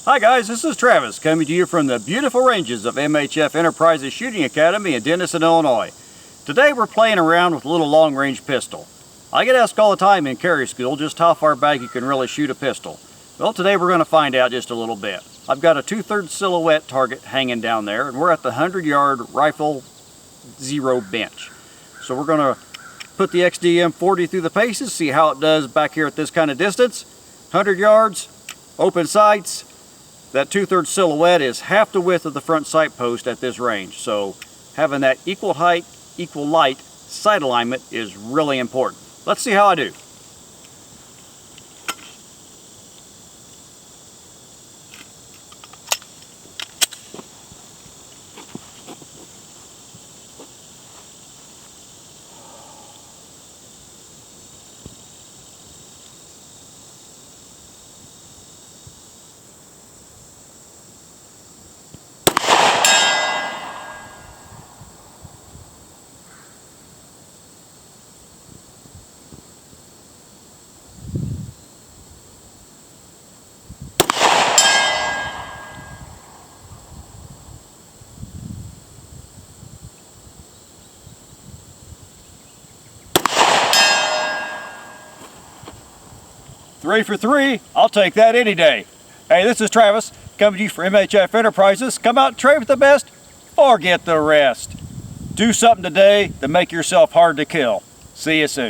Hi guys, this is Travis coming to you from the beautiful ranges of MHF Enterprises Shooting Academy in Denison, Illinois. Today we're playing around with a little long-range pistol. I get asked all the time in carry school just how far back you can really shoot a pistol. Well, today we're going to find out just a little bit. I've got a 2/3 silhouette target hanging down there, and we're at the 100-yard rifle zero bench. So we're going to put the XD-M40 through the paces, see how it does back here at this kind of distance. 100 yards, open sights. That 2/3 silhouette is half the width of the front sight post at this range. So having that equal height, equal light sight alignment is really important. Let's see how I do. Three for three, I'll take that any day. Hey, this is Travis, coming to you for MHF Enterprises. Come out and trade with the best, forget the rest. Do something today to make yourself hard to kill. See you soon.